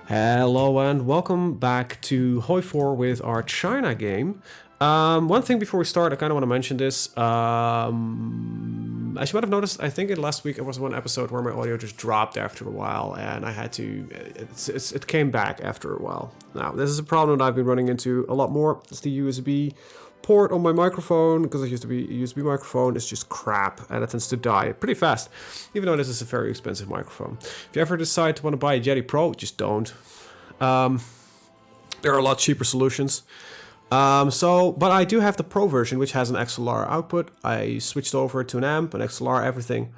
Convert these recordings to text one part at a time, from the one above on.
Hello and welcome back to HoI4 with our China game. One thing before we start, I kind of want to mention this. As you might have noticed, I think in last week it was one episode where my audio just dropped after a while, and I had to. It came back after a while. Now this is a problem that I've been running into a lot more. It's the USB port on my microphone, because I used to be a USB microphone, is just crap and it tends to die pretty fast, even though this is a very expensive microphone. If you ever decide to want to buy a Yeti Pro, just don't. There are a lot cheaper solutions. But I do have the Pro version, which has an XLR output. I switched over to an amp, an XLR, everything.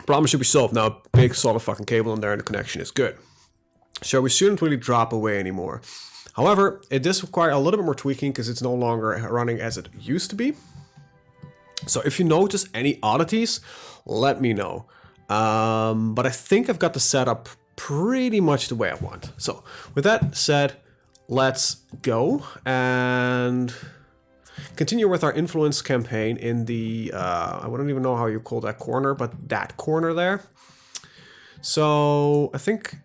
Problem should be solved now. Big solid fucking cable in there and the connection is good. So we shouldn't really drop away anymore. However, it does require a little bit more tweaking because it's no longer running as it used to be. So if you notice any oddities, let me know. But I think I've got the setup pretty much the way I want. So with that said, let's go and continue with our influence campaign in the, I wouldn't even know how you call that corner, but that corner there. So I think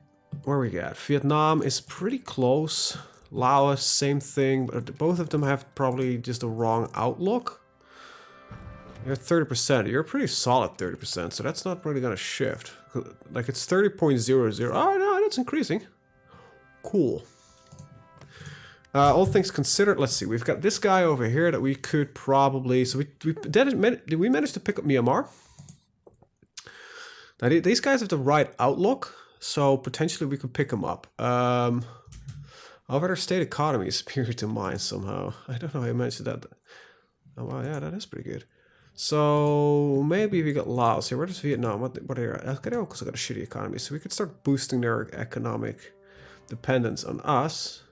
where we got Vietnam is pretty close. Laos, same thing, but both of them have probably just a wrong outlook. You're 30%. You're a pretty solid 30%, so that's not really gonna shift. Like it's 30.00. Oh no, that's increasing. Cool. All things considered, let's see. We've got this guy over here that we could probably. So did we manage to pick up Myanmar? Now these guys have the right outlook, so potentially we could pick them up. However, their state economy is superior to mine somehow. I don't know how I mentioned that. Oh wow, yeah, that is pretty good. So maybe we got Laos here. Where does Vietnam? What are they? They also got a shitty economy, so we could start boosting their economic dependence on us.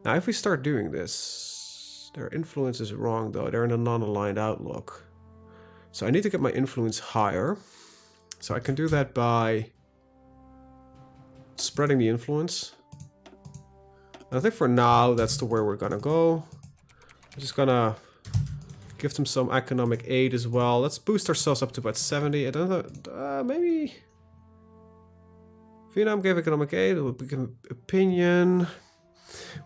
Now, if we start doing this, their influence is wrong though. They're in a non-aligned outlook. So I need to get my influence higher. So I can do that by spreading the influence. I think for now, that's the way we're gonna go. I'm just gonna give them some economic aid as well. Let's boost ourselves up to about 70. I don't know, maybe Vietnam gave economic aid. We'll give opinion.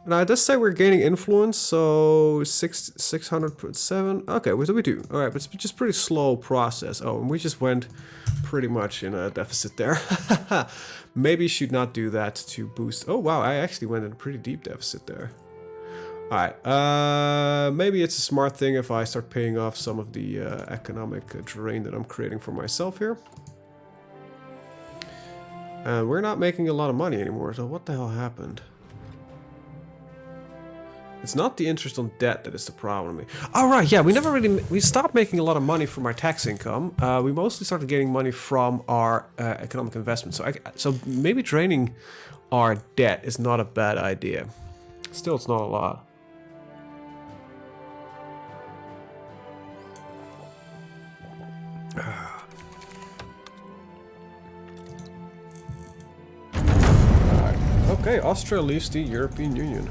Now it does say we're gaining influence, so 600.7. Okay, what do we do? All right, but it's just pretty slow process. Oh, and we just went pretty much in a deficit there. Maybe should not do that to boost. Oh wow, I actually went in a pretty deep deficit there. All right, maybe it's a smart thing if I start paying off some of the economic drain that I'm creating for myself here. And we're not making a lot of money anymore, so what the hell happened? It's not the interest on debt that is the problem. All right, yeah, we stopped making a lot of money from our tax income. We mostly started getting money from our economic investment. So maybe draining our debt is not a bad idea. Still, it's not a lot. Alright. Okay, Austria leaves the European Union.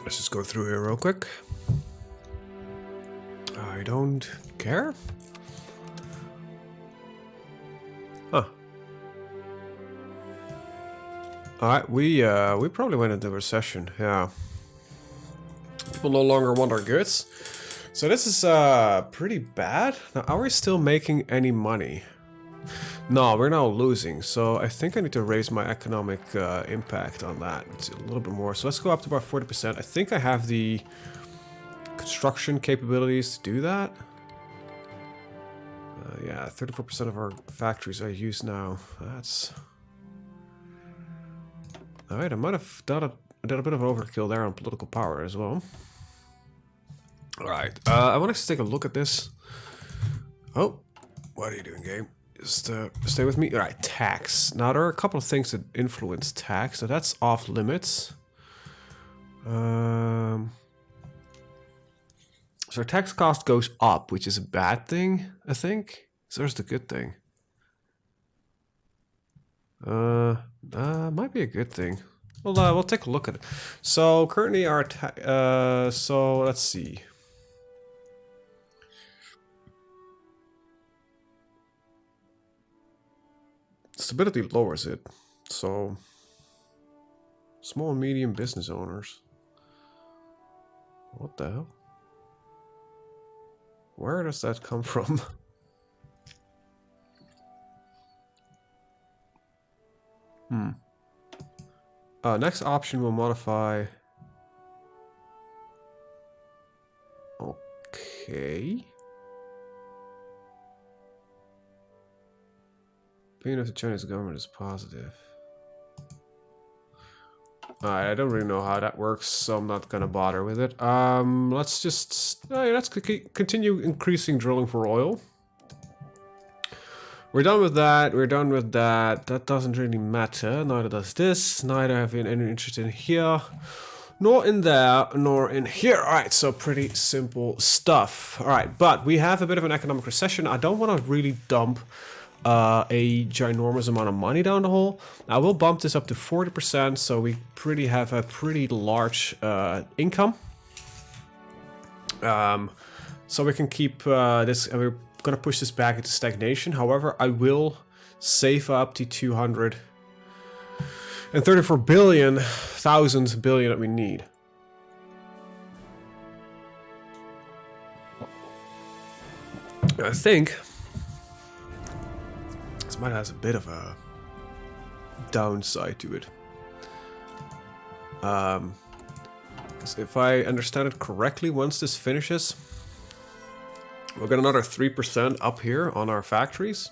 Let's just go through here real quick. I don't care. Huh. Alright, we probably went into recession, yeah. People no longer want our goods. So this is pretty bad. Now, are we still making any money? No, we're now losing, so I think I need to raise my economic impact on that. It's a little bit more. So let's go up to about 40%. I think I have the construction capabilities to do that. Yeah, 34% of our factories I use now. That's... Alright, I might have done a bit of overkill there on political power as well. Alright, I want to take a look at this. Oh, what are you doing, game? Just stay with me. All right, tax. Now there are a couple of things that influence tax, so that's off limits. So our tax cost goes up, which is a bad thing, I think. So there's the good thing. Might be a good thing. Well, we'll take a look at it. So currently our so let's see. Stability lowers it. So, small and medium business owners. What the hell? Where does that come from? Next option will modify. Okay. Opinion of the Chinese government is positive. Alright, I don't really know how that works, so I'm not gonna bother with it. Let's just let's continue increasing drilling for oil. We're done with that. We're done with that. That doesn't really matter. Neither does this. Neither have any interest in here, nor in there, nor in here. All right, so pretty simple stuff. All right, but we have a bit of an economic recession. I don't want to really dump a ginormous amount of money down the hole. I will bump this up to 40%, so we have a pretty large income. So we can keep this, and we're gonna push this back into stagnation. However, I will save up to 234 billion that we need. I think this might have a bit of a downside to it. Because if I understand it correctly, once this finishes, we'll get another 3% up here on our factories.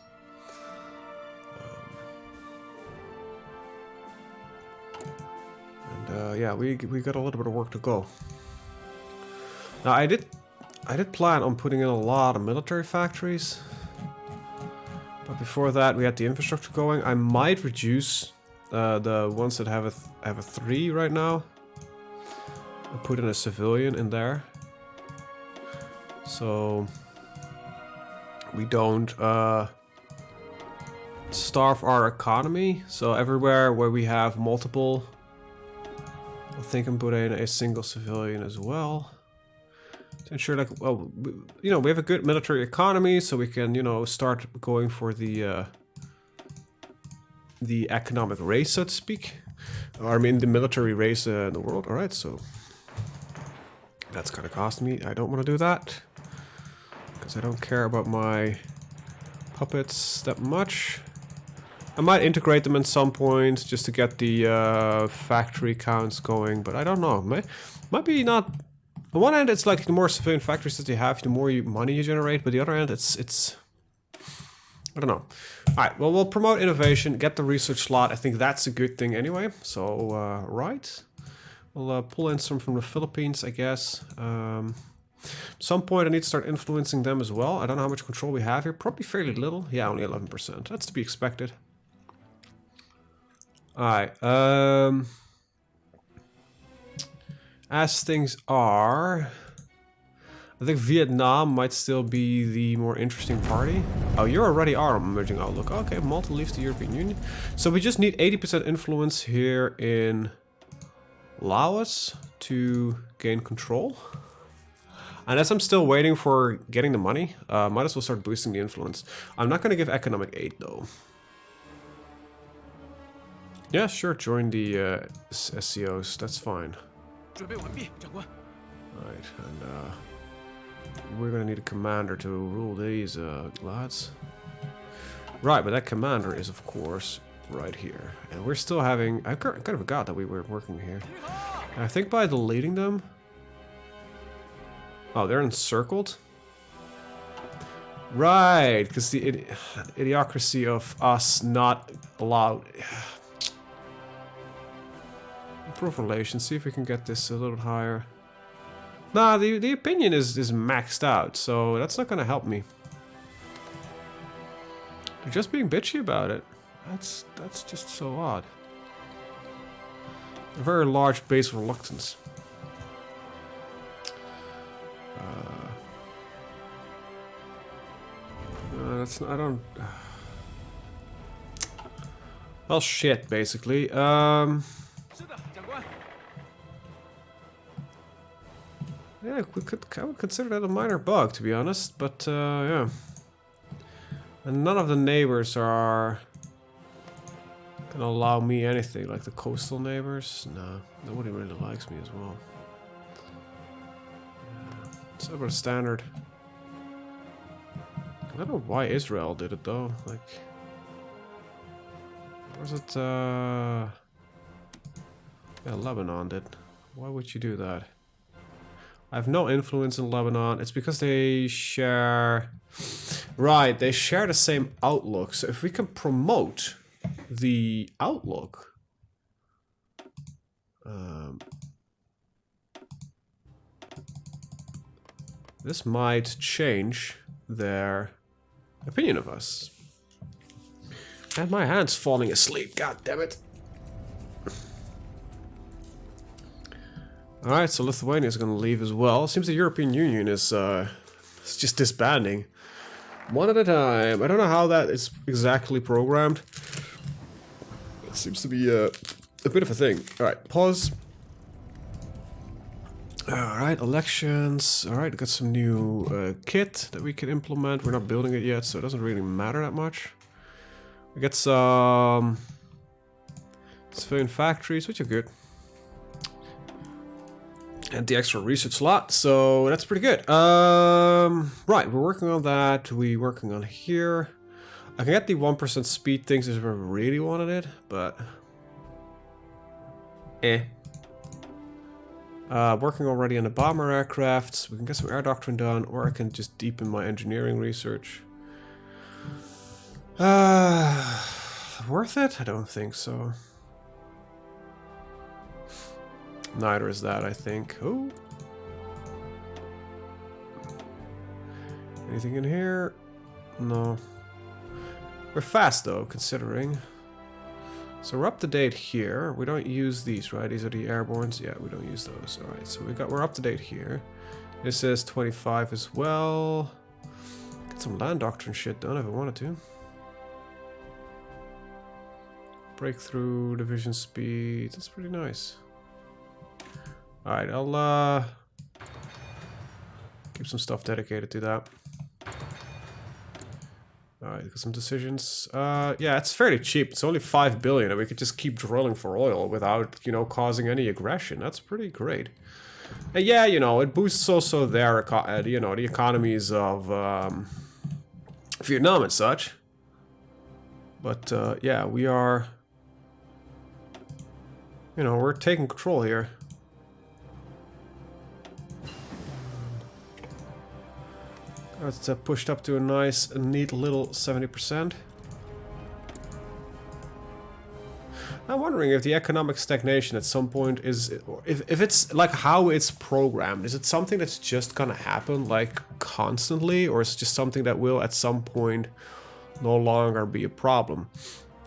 And yeah, we got a little bit of work to go. Now I did plan on putting in a lot of military factories, but before that we had the infrastructure going. I might reduce the ones that have a 3 right now and put in a civilian in there, so we don't starve our economy. So everywhere where we have multiple, I think I'm putting in a single civilian as well to ensure, like, well, you know, we have a good military economy, so we can, you know, start going for the economic race, so to speak. Or I mean, the military race in the world. All right, so that's gonna cost me. I don't want to do that, because I don't care about my puppets that much. I might integrate them at some point just to get the factory counts going, but I don't know. Might be not. On one hand, it's like the more civilian factories that you have, the more money you generate. But the other hand, it's I don't know. All right. Well, we'll promote innovation, get the research slot. I think that's a good thing anyway. So right, we'll pull in some from the Philippines, I guess. Some point I need to start influencing them as well. I don't know how much control we have here. Probably fairly little. Yeah, only 11%. That's to be expected. Alright. As things are, I think Vietnam might still be the more interesting party. Oh, you already are emerging outlook. Okay, Malta leaves the European Union. So we just need 80% influence here in Laos to gain control. And as I'm still waiting for getting the money, might as well start boosting the influence. I'm not going to give economic aid, though. Yeah, sure, join the SCOs, that's fine. Alright, and we're going to need a commander to rule these lads. Right, but that commander is, of course, right here. And we're still having... I kind of forgot that we were working here. And I think by deleting them... Oh, they're encircled? Right, because the idiocracy of us not allowed... Improve relations, see if we can get this a little higher. Nah, the opinion is maxed out, so that's not gonna help me. They're just being bitchy about it. That's just so odd. A very large base of reluctance. That's not, I don't... Well, shit, basically. Yeah, I would consider that a minor bug, to be honest, but yeah. And none of the neighbors are Can allow me anything, like the coastal neighbors? No, nobody really likes me as well. It's about standard. I don't know why Israel did it though. Like, was it? Yeah, Lebanon did. Why would you do that? I have no influence in Lebanon. It's because they share. Right, they share the same outlook. So if we can promote the outlook, this might change their opinion of us. And my hand's falling asleep. God damn it. Alright, so Lithuania is going to leave as well. Seems the European Union is just disbanding. One at a time. I don't know how that is exactly programmed. It seems to be a bit of a thing. Alright, pause. Alright, elections. Alright, got some new kit that we can implement. We're not building it yet, so it doesn't really matter that much. We get some civilian factories, which are good. And the extra research slot, so that's pretty good. Right, we're working on that. We're working on here. I can get the 1% speed things if I really wanted it, but working already on the bomber aircrafts. We can get some air doctrine done, or I can just deepen my engineering research. Worth it? I don't think so. Neither is that, I think. Oh. Anything in here? No. We're fast though, considering. So we're up to date here. We don't use these, right? These are the airbornes. Yeah, we don't use those. All right, so we're up to date here. This is 25 as well. Get some land doctrine shit done if I wanted to. Breakthrough, division speed. That's pretty nice. Alright, I'll keep some stuff dedicated to that. Alright, got some decisions. Yeah, it's fairly cheap. It's only 5 billion and we could just keep drilling for oil without, you know, causing any aggression. That's pretty great. And yeah, you know, it boosts also their, you know, the economies of Vietnam and such. But yeah, we are, you know, we're taking control here. It's pushed up to a nice, neat little 70%. I'm wondering if the economic stagnation at some point is, if it's like how it's programmed, is it something that's just gonna happen like constantly, or is it just something that will at some point no longer be a problem?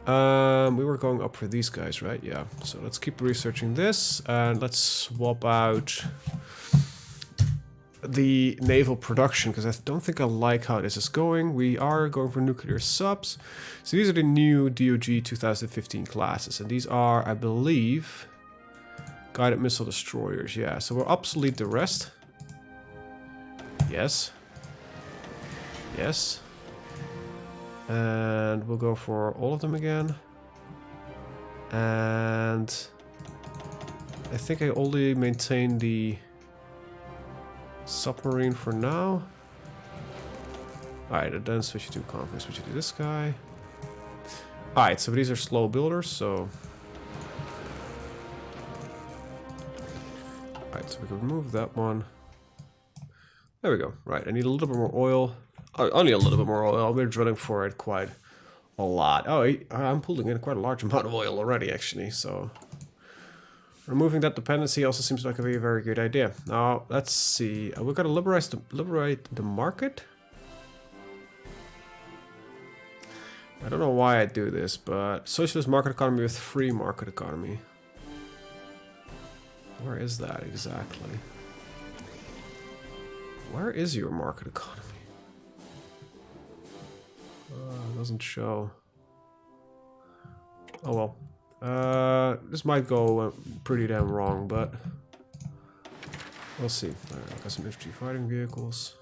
We were going up for these guys, right? Yeah. So let's keep researching this and let's swap out the naval production, because I don't think I like how this is going. We are going for nuclear subs. So these are the new DOG 2015 classes, and these are, I believe, guided missile destroyers. Yeah, so we'll obsolete the rest. Yes. Yes. And we'll go for all of them again. And I think I only maintain the submarine for now. Alright, then switch to conflict, switch to this guy. Alright, so these are slow builders, so... Alright, so we can remove that one. There we go. Right, I need a little bit more oil. Oh, only a little bit more oil. We're drilling for it quite a lot. Oh, I'm pulling in quite a large amount of oil already, actually, so... Removing that dependency also seems like a very, very good idea. Now, let's see. We've got to liberate the market. I don't know why I do this, but socialist market economy with free market economy. Where is that exactly? Where is your market economy? It doesn't show. Oh well. This might go pretty damn wrong, but we'll see. Alright, got some infantry fighting vehicles.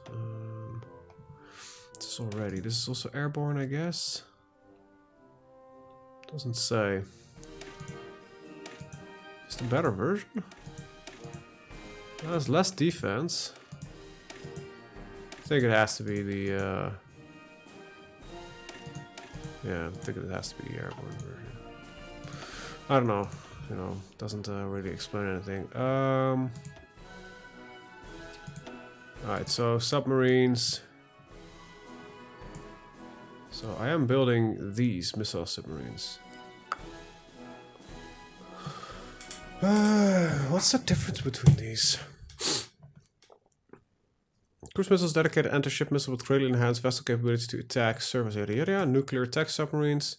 This is also airborne, I guess. Doesn't say. Is the better version? There's less defense. I think it has to be the yeah, I think it has to be the airborne version. I don't know, you know, doesn't really explain anything. Alright, so submarines. So I am building these missile submarines. What's the difference between these? Cruise missiles dedicated anti-ship missile with greatly enhanced vessel capability to attack surface area. Nuclear attack submarines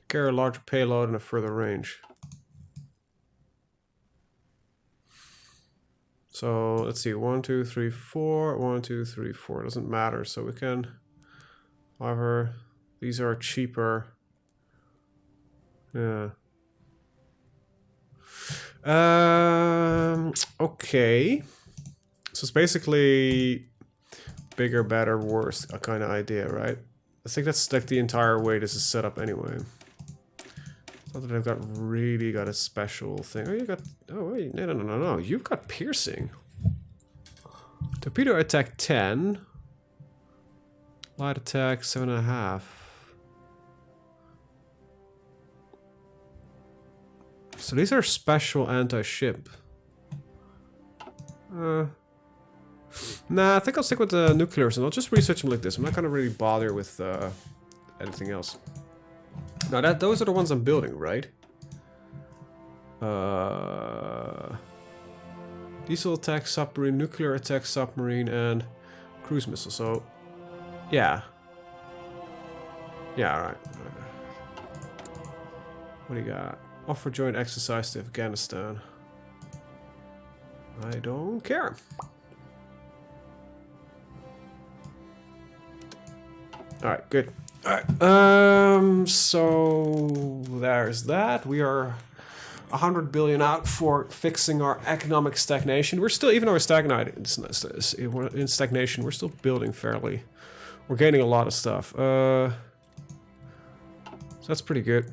carry a larger payload and a further range. So let's see, 1, 2, 3, 4. 1, 2, 3, 4. Doesn't matter. So we can. However, these are cheaper. Yeah. Okay. So it's basically bigger, better, worse, a kind of idea, right? I think that's like the entire way this is set up anyway. It's not that I've really got a special thing. Oh, you got... Oh, wait. No. You've got piercing. Torpedo attack 10. Light attack 7.5. So these are special anti-ship. Nah, I think I'll stick with the nuclears and I'll just research them like this. I'm not gonna really bother with anything else. Now those are the ones I'm building, right? Diesel attack submarine, nuclear attack submarine, and cruise missile. So, yeah. Yeah, alright. What do you got? Offer joint exercise to Afghanistan. I don't care. Alright, good. Alright, so there's that. We are 100 billion out for fixing our economic stagnation. We're still, even though we're stagnated in stagnation, we're still building fairly. We're gaining a lot of stuff. So that's pretty good.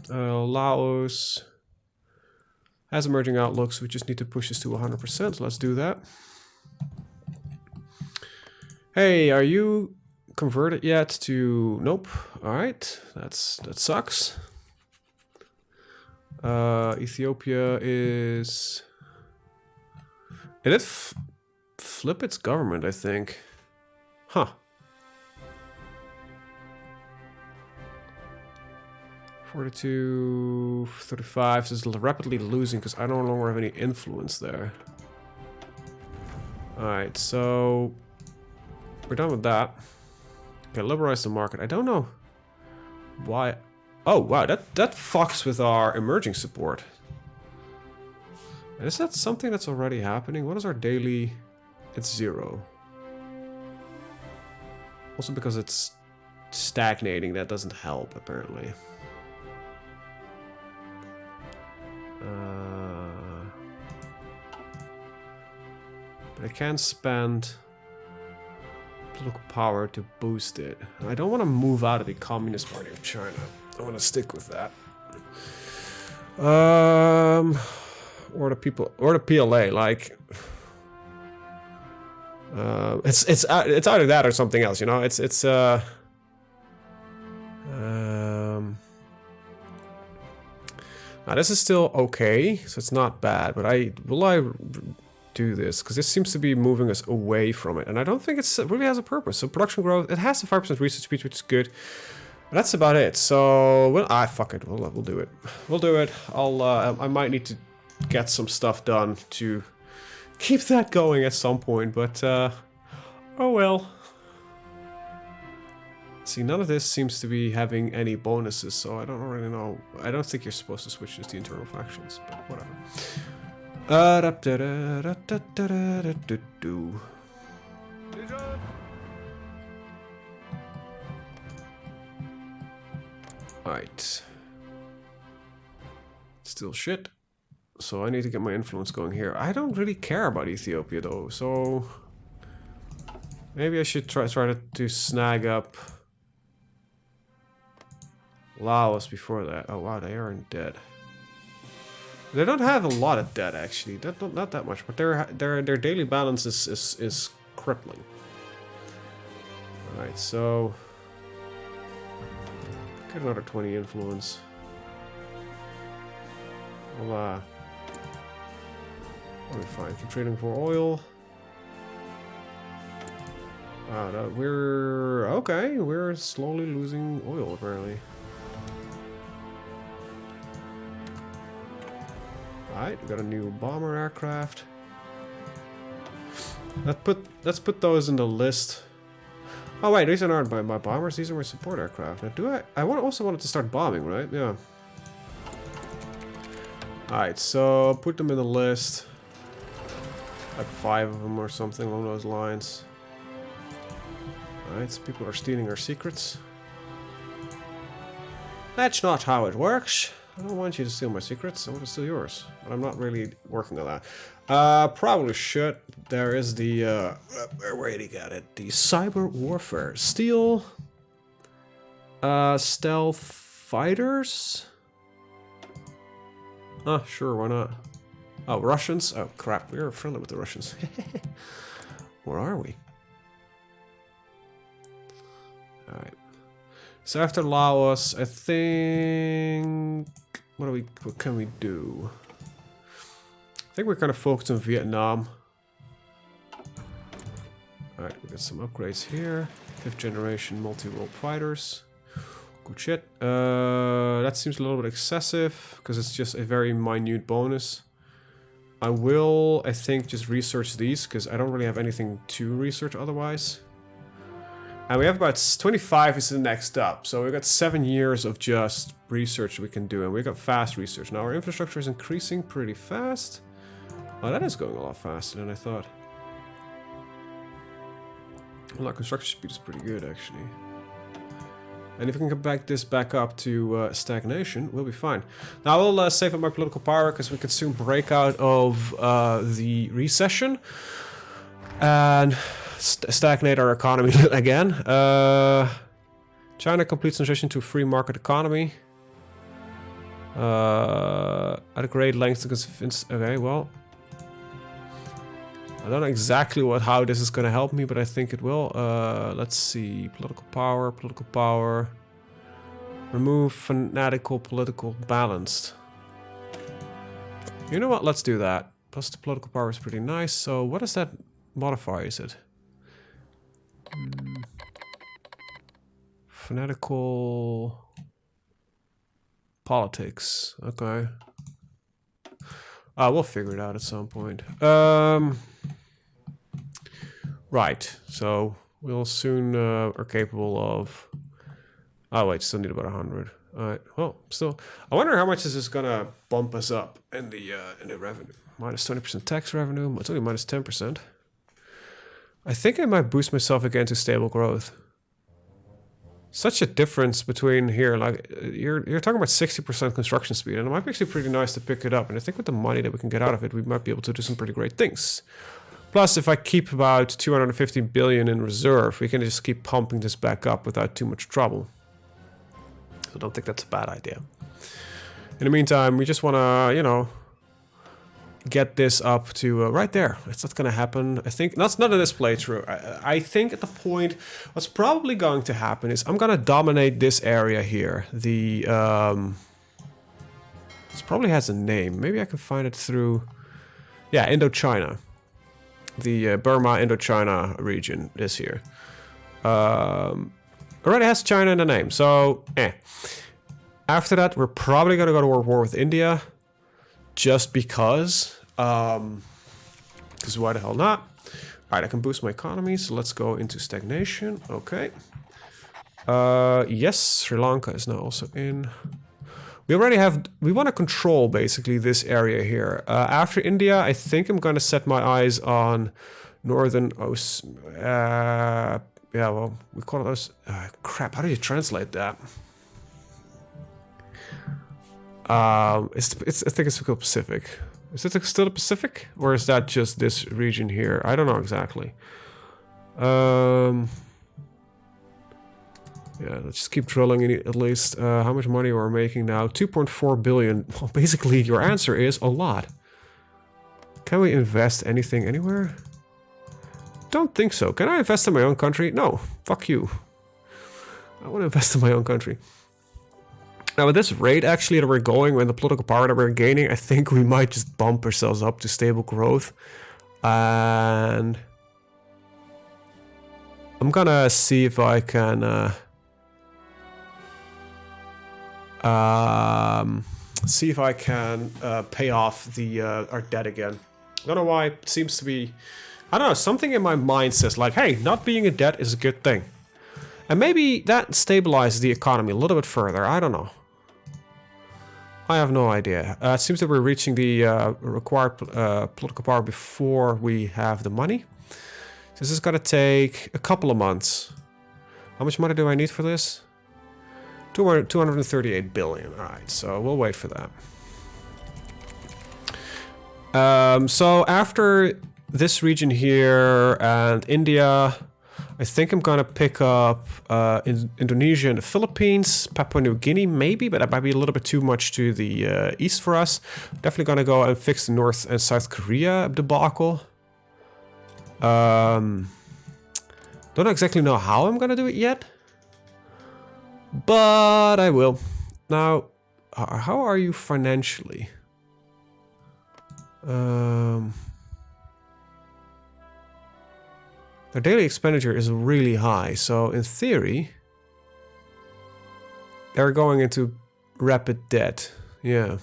Laos has emerging outlooks. We just need to push this to 100%. So let's do that. Hey, are you converted yet to... Nope. Alright, that sucks. Ethiopia is... It did flip its government, I think. Huh. 42, 35, so it's rapidly losing because I no longer have any influence there. Alright, so... We're done with that. Okay, liberalize the market. I don't know why. Oh wow, that fucks with our emerging support. Is that something that's already happening? What is our daily? It's 0. Also because it's stagnating, that doesn't help apparently. But I can spend political power to boost it. I don't want to move out of the Communist Party of China. I want to stick with that. Or the people, or the PLA. Like, it's either that or something else. You know, now this is still okay, so it's not bad. But will I do this? Because this seems to be moving us away from it, and I don't think it really has a purpose. So production growth, it has the 5% research speed, which is good. But that's about it. So well, fuck it. We'll do it. We'll do it. I might need to get some stuff done to keep that going at some point. But oh well. See, none of this seems to be having any bonuses, so I don't really know. I don't think you're supposed to switch this to internal factions, but whatever. Alright. Still shit. So I need to get my influence going here. I don't really care about Ethiopia though, so maybe I should try to snag up Laos before that. Oh wow, they aren't dead. They don't have a lot of debt actually. Not that much, but their daily balance is crippling. All right, so get another 20 influence. Well, we'll be fine. Keep trading for oil. No, we're okay. We're slowly losing oil apparently. Alright, we got a new bomber aircraft. Let's put those in the list. Oh wait, these aren't my bombers, these are my support aircraft. Now I also wanted to start bombing, right? Yeah. Alright, so put them in the list. Like 5 of them or something along those lines. Alright, so people are stealing our secrets. That's not how it works. I don't want you to steal my secrets, I want to steal yours. But I'm not really working on that. Probably should. There is the, where did he get it? The cyber warfare. Steal. Stealth fighters? Sure, why not? Oh, Russians? Oh, crap, we're friendly with the Russians. Where are we? Alright. So after Laos, I think... What can we do? I think we're kind of focused on Vietnam. Alright, we got some upgrades here. 5th generation multi-role fighters. Good shit. That seems a little bit excessive, because it's just a very minute bonus. I will, I think, just research these, because I don't really have anything to research otherwise. And we have about 25 is the next up, so we've got 7 years of just research we can do, and we've got fast research. Now our infrastructure is increasing pretty fast. Oh, that is going a lot faster than I thought. Well, our construction speed is pretty good, actually. And if we can get back up to stagnation, we'll be fine. Now I will save up my political power, because we could soon break out of the recession. And... stagnate our economy again. China completes transition to a free market economy. At a great length to convince. Okay, well, I don't know exactly how this is going to help me, but I think it will. Let's see, political power. Remove fanatical political balanced. You know what? Let's do that. Plus the political power is pretty nice. So what is that modifier? Is it? Fanatical politics. Okay. We'll figure it out at some point. Right. So we'll soon are capable of. Oh wait, still need about 100. All right. Well, still. I wonder how much this is gonna bump us up in the revenue. Minus 20% tax revenue. It's only minus 10%. I think I might boost myself again to stable growth. Such a difference between here, like you're talking about 60% construction speed, and it might be actually pretty nice to pick it up. And I think with the money that we can get out of it, we might be able to do some pretty great things. Plus, if I keep about 250 billion in reserve, we can just keep pumping this back up without too much trouble. So I don't think that's a bad idea. In the meantime, we just want to, you know, get this up to right there. It's not going to happen. I think that's not in this playthrough. I think at the point, what's probably going to happen is I'm going to dominate this area here. The this probably has a name. Maybe I can find it through. Yeah, Indochina. The Burma Indochina region is here. Already has China in the name, so After that, we're probably going to go to war with India. Just because. Because why the hell not? Alright, I can boost my economy, so let's go into stagnation. Okay. Yes, Sri Lanka is now also in. We already have... We want to control, basically, this area here. After India, I think I'm going to set my eyes on northern... yeah, well, we call it those... crap, how do you translate that? I think it's called Pacific. Is it still the Pacific? Or is that just this region here? I don't know exactly. Yeah, let's just keep drilling at least. How much money we're making now? 2.4 billion. Well, basically, your answer is a lot. Can we invest anything anywhere? Don't think so. Can I invest in my own country? No. Fuck you. I want to invest in my own country. Now, with this rate, actually, that we're going, and the political power that we're gaining, I think we might just bump ourselves up to stable growth. And I'm gonna see if I can pay off the our debt again. I don't know why. It seems to be, I don't know, something in my mind says like, hey, not being in debt is a good thing. And maybe that stabilizes the economy a little bit further. I don't know. I have no idea. It seems that we're reaching the required political power before we have the money. So this is gonna take a couple of months. How much money do I need for this? 238 billion. Alright, so we'll wait for that. So after this region here and India, I think I'm gonna pick up Indonesia and the Philippines, Papua New Guinea maybe, but that might be a little bit too much to the east for us. Definitely gonna go and fix the North and South Korea debacle. Don't exactly know how I'm gonna do it yet, but I will. Now, how are you financially? Their daily expenditure is really high, so in theory, they're going into rapid debt. Yeah.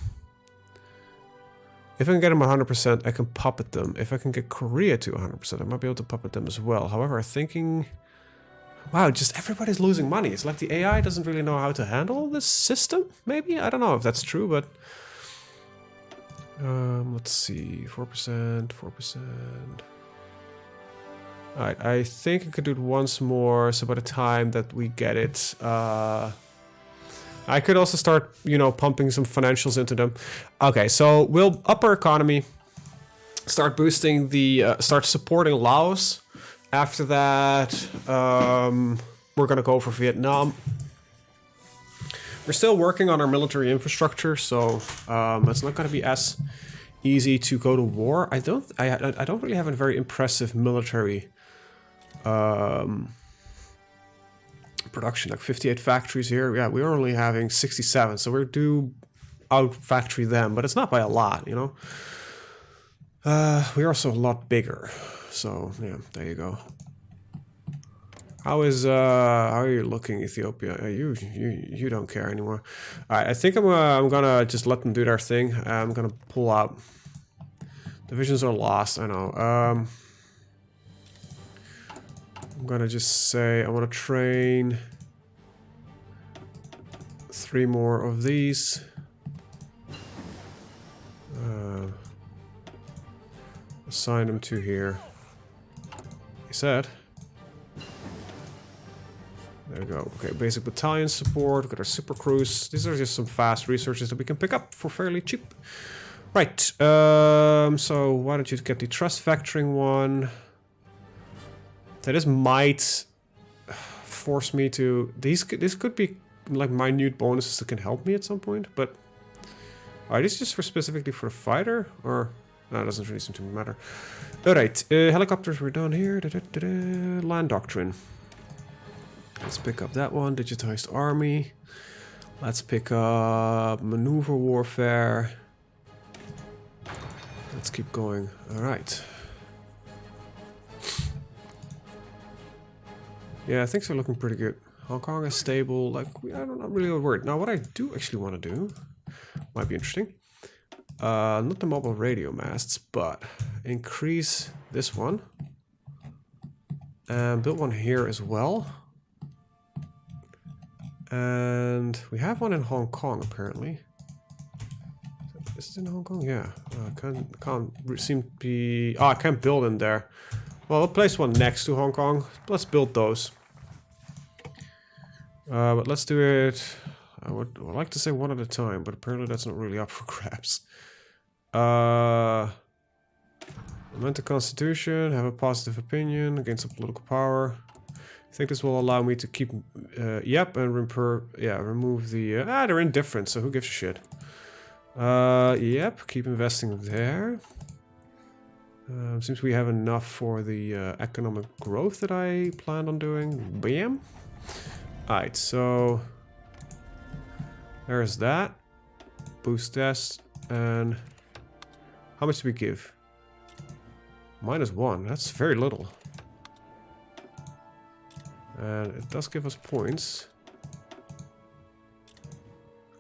If I can get them 100%, I can puppet them. If I can get Korea to 100%, I might be able to puppet them as well. However, I'm thinking, wow, just everybody's losing money. It's like the AI doesn't really know how to handle this system, maybe? I don't know if that's true, but let's see, 4%, 4%. Alright, I think I could do it once more, so by the time that we get it, I could also start, you know, pumping some financials into them. Okay, so we'll up our economy, start boosting the, start supporting Laos. After that, we're gonna go for Vietnam. We're still working on our military infrastructure, so it's not gonna be as easy to go to war. I don't really have a very impressive military production, like 58 factories here. Yeah, we're only having 67, so we're due out factory them, but it's not by a lot, you know. We're also a lot bigger, so yeah, there you go. How are you looking, Ethiopia? You don't care anymore. All right, I think I'm gonna just let them do their thing. I'm gonna pull out. Divisions are lost, I know. I'm gonna just say I want to train 3 more of these. Assign them to here. He said. There we go. Okay, basic battalion support. We've got our super crews. These are just some fast researches that we can pick up for fairly cheap. Right. So why don't you get the trust factoring one? So this might force me to. This could be like minute bonuses that can help me at some point. But are these just for specifically for the fighter, or no? It doesn't really seem to matter. All right. Helicopters. We're done here. Land doctrine. Let's pick up that one, digitized army. Let's pick up maneuver warfare. Let's keep going. All right. Yeah, things are looking pretty good. Hong Kong is stable. Like, I'm not really worried. Now, what I do actually want to do might be interesting. Not the mobile radio masts, but increase this one and build one here as well. And we have one in Hong Kong, apparently. Is it in Hong Kong? Yeah. Can't seem to be... Oh, I can't build in there. Well, we'll place one next to Hong Kong. Let's build those. But let's do it... I would like to say one at a time, but apparently that's not really up for grabs. Amend the Constitution, have a positive opinion, gain some political power. I think this will allow me to keep, yep, and remove the, they're indifferent, so who gives a shit? Yep, keep investing there. Seems we have enough for the economic growth that I planned on doing. Bam! Alright, so there's that. Boost test, and how much do we give? -1, that's very little. And it does give us points.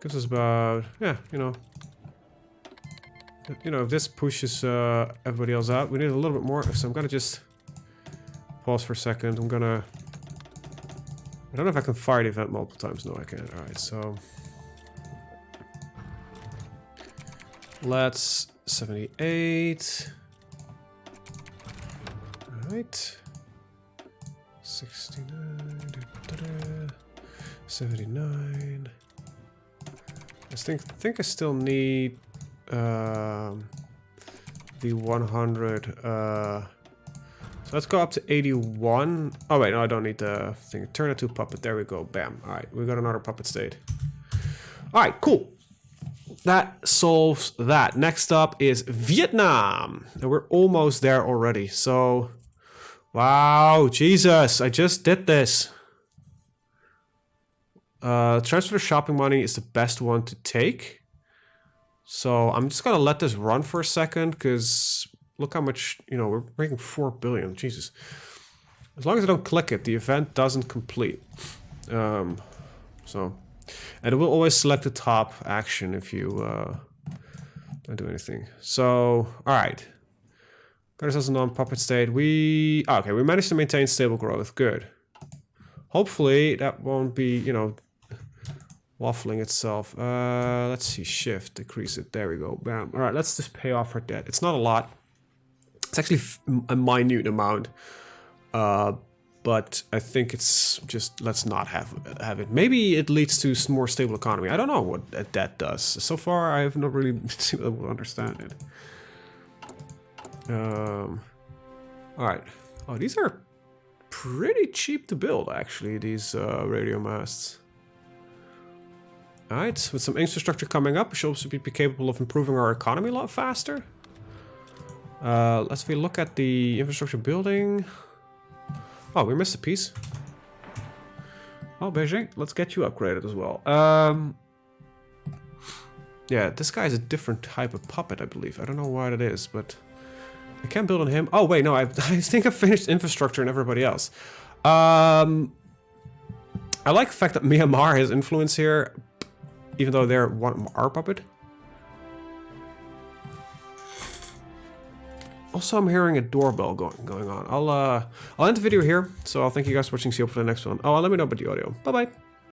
Gives us about, yeah, you know, if this pushes everybody else out, we need a little bit more. So I'm gonna just pause for a second. I don't know if I can fire the event multiple times. No, I can't. All right, so let's 78. All right. 69, 79. I think I still need the 100. So let's go up to 81. Oh wait, no, I don't need the thing. Turn it to puppet. There we go. Bam. All right, we got another puppet state. All right, cool. That solves that. Next up is Vietnam, and we're almost there already. So. Wow, Jesus, I just did this. Transfer the shopping money is the best one to take. So I'm just gonna let this run for a second, because look how much, we're making 4 billion, Jesus. As long as I don't click it, the event doesn't complete. And it will always select the top action if you don't do anything. So, alright. Got ourselves a non-puppet state. We managed to maintain stable growth. Good. Hopefully that won't be, waffling itself. Let's see. Shift. Decrease it. There we go. Bam. All right. Let's just pay off our debt. It's not a lot. It's actually a minute amount. But I think it's just, let's not have it. Maybe it leads to more stable economy. I don't know what a debt does. So far, I have not really been able to understand it. Alright. Oh, these are pretty cheap to build, actually, these radio masts. Alright, with some infrastructure coming up, we should also be capable of improving our economy a lot faster. Let's look at the infrastructure building. Oh, we missed a piece. Oh, Beijing, let's get you upgraded as well. Yeah, this guy is a different type of puppet, I believe. I don't know why that is, but I can't build on him. Oh, wait, no, I think I finished infrastructure and everybody else. I like the fact that Myanmar has influence here, even though they're our puppet. Also, I'm hearing a doorbell going on. I'll end the video here, so I'll thank you guys for watching. See you for the next one. Oh, let me know about the audio. Bye-bye.